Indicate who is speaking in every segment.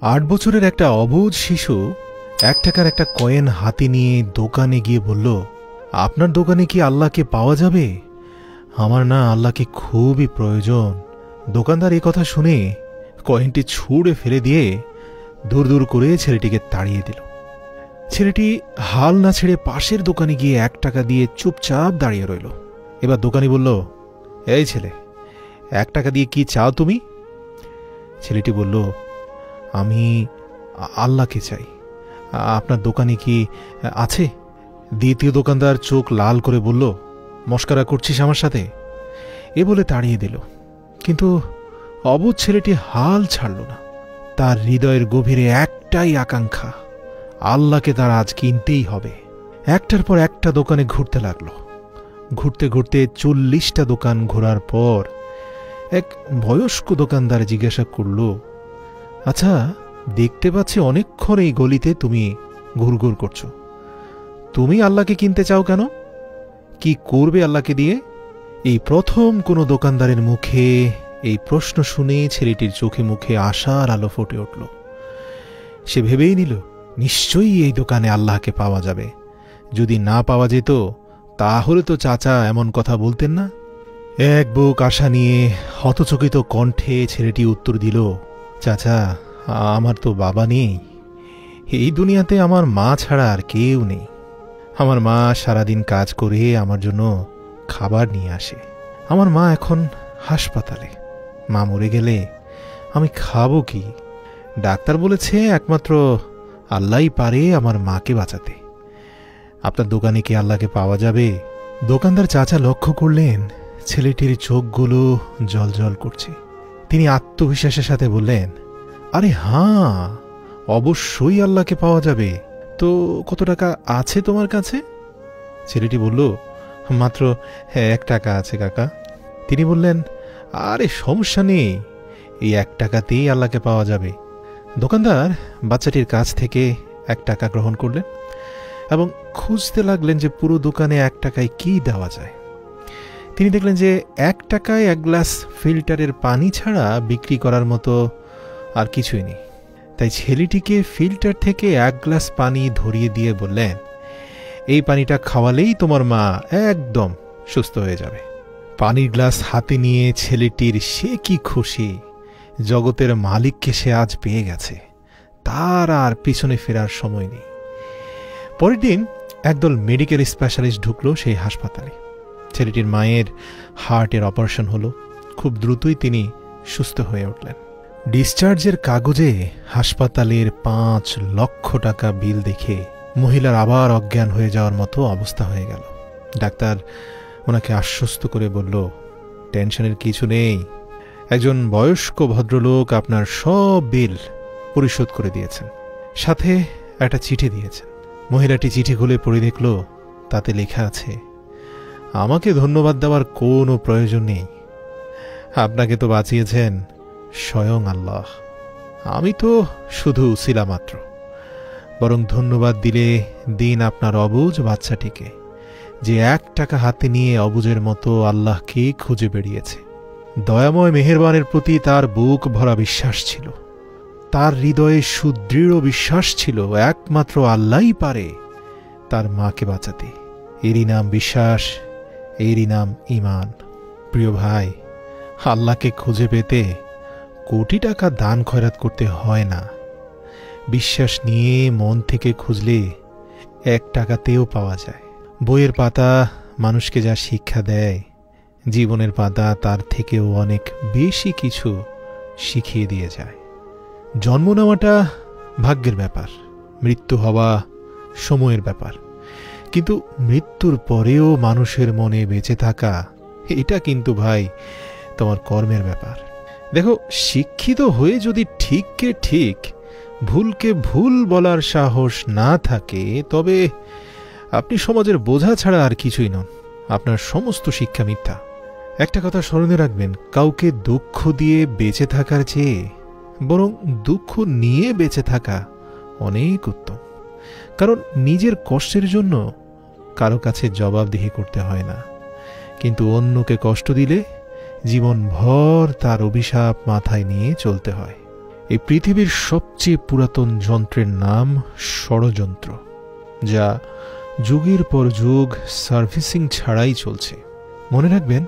Speaker 1: 8 বছরের একটা অবুঝ শিশু 1 টাকার একটা কয়েন হাতে নিয়ে দোকানে গিয়ে বলল, আপনার দোকানে কি আল্লাহকে পাওয়া যাবে? আমার না আল্লাহকে খুবই প্রয়োজন। দোকানদার এই কথা শুনে কয়েনটি ছুঁড়ে ফেলে দিয়ে দূর দূর করে ছেলেটিকে তাড়িয়ে দিল। ছেলেটি হাল না ছেড়ে পাশের দোকানে গিয়ে 1 টাকা দিয়ে চুপচাপ দাঁড়িয়ে রইল। এবার দোকানি বলল, এই ছেলে, 1 টাকা দিয়ে কি চাও তুমি? ছেলেটি বলল, আমি আল্লাহকে চাই। আপনার দোকানে কি আছে? দ্বিতীয় দোকানদার চোখ লাল করে বলল, মস্করা করছিস আমার সাথে? এ বলে তাড়িয়ে দিল। কিন্তু অবুঝ ছেলেটি হাল ছাড়ল না। তার হৃদয়ের গভীরে একটাই আকাঙ্ক্ষা, আল্লাহকে তার আজ কিনতেই হবে। একটার পর একটা দোকানে ঘুরতে লাগলো। ঘুরতে ঘুরতে 40টা দোকান ঘোরার পর এক বয়স্ক দোকানদার জিজ্ঞাসা করল, আচ্ছা, দেখতে পাচ্ছি অনেকক্ষণ এই গলিতে তুমি ঘুরঘুর করছো। তুমি আল্লাহকে কিনতে চাও কেন? কি করবে আল্লাহকে দিয়ে? এই প্রথম কোনো দোকানদারের মুখে এই প্রশ্ন শুনে ছেলেটির চোখে মুখে আশার আলো ফুটে উঠল। সে ভেবেই নিল, নিশ্চয়ই এই দোকানে আল্লাহকে পাওয়া যাবে। যদি না পাওয়া যেত তাহলে তো চাচা এমন কথা বলতেন না। এক বুক আশা নিয়ে হতচকিত কণ্ঠে ছেলেটি উত্তর দিল, চাচা, আমার তো বাবা নেই। এই দুনিয়াতে আমার মা ছাড়া আর কেউ নেই। আমার মা সারাদিন কাজ করে আমার জন্য খাবার নিয়ে আসে। আমার মা এখন হাসপাতালে। মা মরে গেলে আমি খাবো কি? ডাক্তার বলেছে একমাত্র আল্লাহই পারে আমার মাকে বাঁচাতে। আপনার দোকানে কি আল্লাহকে পাওয়া যাবে? দোকানদার চাচা লক্ষ্য করলেন ছেলেটির চোখগুলো জলজল করছে। তিনি আত্মবিশ্বাসের সাথে বললেন, আরে হাঁ, অবশ্যই আল্লাহকে পাওয়া যাবে। তো কত টাকা আছে তোমার কাছে? ছেলেটি বলল, মাত্র 1 টাকা আছে কাকা। তিনি বললেন, আরে সমস্যা নেই, এই 1 টাকাতেই আল্লাহকে পাওয়া যাবে। দোকানদার বাচ্চাটির কাছ থেকে 1 টাকা গ্রহণ করলেন এবং খুঁজতে লাগলেন যে পুরো দোকানে 1 টাকায় কি দেওয়া যায়। তিনি দেখলেন যে 1 টাকায় 1 গ্লাস ফিল্টারের পানি ছাড়া বিক্রি করার মতো আর কিছুই নেই। তাই ছেলেটিকে ফিল্টার থেকে 1 গ্লাস পানি ধরিয়ে দিয়ে বললেন, এই পানিটা খাওয়ালেই তোমার মা একদম সুস্থ হয়ে যাবে। পানির গ্লাস হাতে নিয়ে ছেলেটির সে কি খুশি, জগতের মালিককে সে আজ পেয়ে গেছে। তার আর পিছনে ফেরার সময় নেই। পরের দিন একদল মেডিকেল স্পেশালিস্ট ঢুকলো সেই হাসপাতালে। ছেলেটির মায়ের হার্টের অপারেশন হলো। খুব দ্রুতই তিনি সুস্থ হয়ে উঠলেন। ডিসচার্জের কাগজে হাসপাতালের 5 লক্ষ টাকা বিল দেখে মহিলার আবার অজ্ঞান হয়ে যাওয়ার মতো অবস্থা হয়ে গেল। ডাক্তার ওনাকে আশ্বস্ত করে বলল, টেনশনের কিছু নেই, একজন বয়স্ক ভদ্রলোক আপনার সব বিল পরিশোধ করে দিয়েছেন, সাথে একটা চিঠি দিয়েছেন। মহিলাটি চিঠি খুলে পড়ে দেখল, তাতে লেখা আছে, আমাকে ধন্যবাদ দেওয়ার কোনো প্রয়োজন নেই। আপনাকে তো বাঁচিয়েছেন স্বয়ং আল্লাহ। আমি তো শুধু উসিলা মাত্র। বরং ধন্যবাদ দিলে দিন আপনার অবুঝ বাচ্চাটিকে, যে 1 টাকা হাতে নিয়ে অবুঝের মতো আল্লাহকে খুঁজে বেরিয়েছে। দয়াময় মেহেরবানের প্রতি তার বুক ভরা বিশ্বাস ছিল। তার হৃদয়ে সুদৃঢ় বিশ্বাস ছিল একমাত্র আল্লাহই পারে তার মাকে বাঁচাতে। এরই নাম বিশ্বাস, এরই নাম ঈমান। প্রিয় ভাই, আল্লাহকে খুঁজে পেতে কোটি টাকা দান খয়রাত করতে হয় না। বিশ্বাস নিয়ে মন থেকে খুঁজলে 1 টাকাতেও পাওয়া যায়। বইয়ের পাতা মানুষকে যা শিক্ষা দেয়, জীবনের পাতা তার থেকেও অনেক বেশি কিছু শিখিয়ে দিয়ে যায়। জন্ম নেওয়াটা ভাগ্যের ব্যাপার, মৃত্যু হওয়া সময়ের ব্যাপার। কিন্তু মৃত্যুর পরেও মানুষের মনে বেঁচে থাকা, এটা কিন্তু ভাই তোমার কর্মের ব্যাপার। দেখো, শিক্ষিত হয়ে যদি ঠিককে ঠিক, ভুলকে ভুল বলার সাহস না থাকে, তবে আপনি সমাজের বোঝা ছাড়া আর কিছুই নন। আপনার সমস্ত শিক্ষা মিথ্যা। একটা কথা স্মরণে রাখবেন, কাউকে দুঃখ দিয়ে বেঁচে থাকার চেয়ে বরং দুঃখ নিয়ে বেঁচে থাকা অনেক উত্তম। কারণ নিজের কষ্টের জন্য কারো কাছে জবাবদিহি করতে হয় না, কিন্তু অন্যকে কষ্ট দিলে জীবনভর তার অভিশাপ মাথায় নিয়ে চলতে হয়। এই পৃথিবীর সবচেয়ে পুরাতন যন্ত্রের নাম ষড়যন্ত্র, যা যুগের পর যুগ সার্ভিসিং ছাড়াই চলছে। মনে রাখবেন,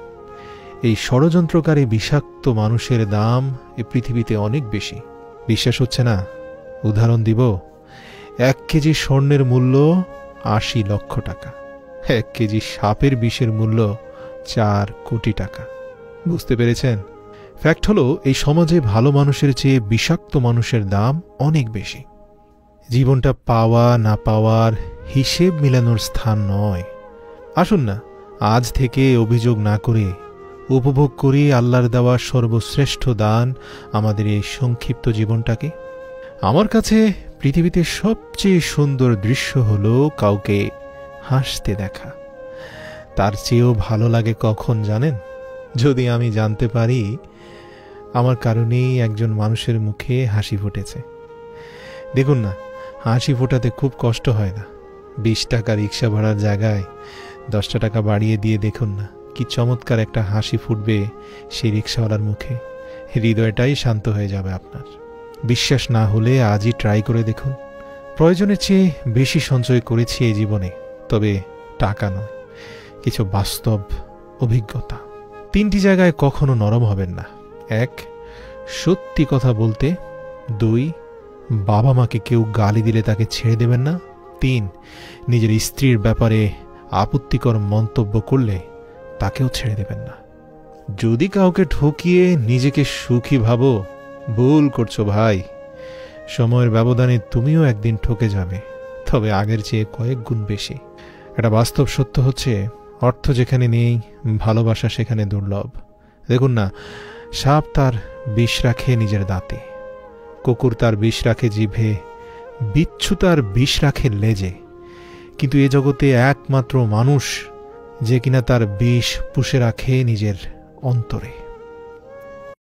Speaker 1: এই ষড়যন্ত্রকারী বিষাক্ত মানুষের দাম এই পৃথিবীতে অনেক বেশি। বিশ্বাস হচ্ছে না? উদাহরণ দিব। 1 কেজি স্বর্ণের মূল্য 80 লক্ষ টাকা, 1 কেজি সাপের বিষের মূল্য 4 কোটি টাকা। বুঝতে পেরেছেন? ফ্যাক্ট হলো, এই সমাজে ভালো মানুষের চেয়ে বিষাক্ত মানুষের দাম অনেক বেশি। জীবনটা পাওয়া না পাওয়ার হিসেব মিলানোর স্থান নয়। আসুন না, আজ থেকে অভিযোগ না করে উপভোগ করি আল্লাহর দেওয়া সর্বশ্রেষ্ঠ দান, আমাদের এই সংক্ষিপ্ত জীবনটাকে। আমার কাছে পৃথিবীতে সবচেয়ে সুন্দর দৃশ্য হলো কাউকে হাসতে দেখা। তার চেয়েও ভালো লাগে কখন জানেন? যদি আমি জানতে পারি আমার কারণেই একজন মানুষের মুখে হাসি ফুটেছে। দেখুন না, হাসি ফোটাতে খুব কষ্ট হয় না। 20 টাকা রিক্সা ভাড়ার জায়গায় 10 টাকা বাড়িয়ে দিয়ে দেখুন না, কি চমৎকার একটা হাসি ফুটবে সেই রিক্সাওয়ালার মুখে। হৃদয়টাই শান্ত হয়ে যাবে আপনার। বিশ্বাস না হলে আজই ট্রাই করে দেখুন। প্রয়োজনের চেয়ে বেশি সঞ্চয় করেছি এই জীবনে, তবে টাকা নয়, কিছু বাস্তব অভিজ্ঞতা। 3টি জায়গায় কখনো নরম হবেন না। 1, সত্যি কথা বলতে। 2, বাবা মাকে কেউ গালি দিলে তাকে ছেড়ে দেবেন না। 3, নিজের স্ত্রীর ব্যাপারে আপত্তিকর মন্তব্য করলে তাকেও ছেড়ে দেবেন না। যদি কাউকে ঠকিয়ে নিজেকে সুখী ভাবো, ভুল করছো ভাই। সময়ের ব্যবধানে তুমিও একদিন ঠকে যাবে, তবে আগের চেয়ে কয়েক গুণ বেশি। এটা বাস্তব সত্য হচ্ছে, অর্থ যেখানে নেই, ভালোবাসা সেখানে দুর্লভ। দেখুন না, সাপ তার বিষ রাখে নিজের দাঁতে, কুকুর তার বিষ রাখে জিভে, বিচ্ছু তার বিষ রাখে লেজে, কিন্তু এ জগতে একমাত্র মানুষ যে কিনা তার বিষ পুষে রাখে নিজের অন্তরে।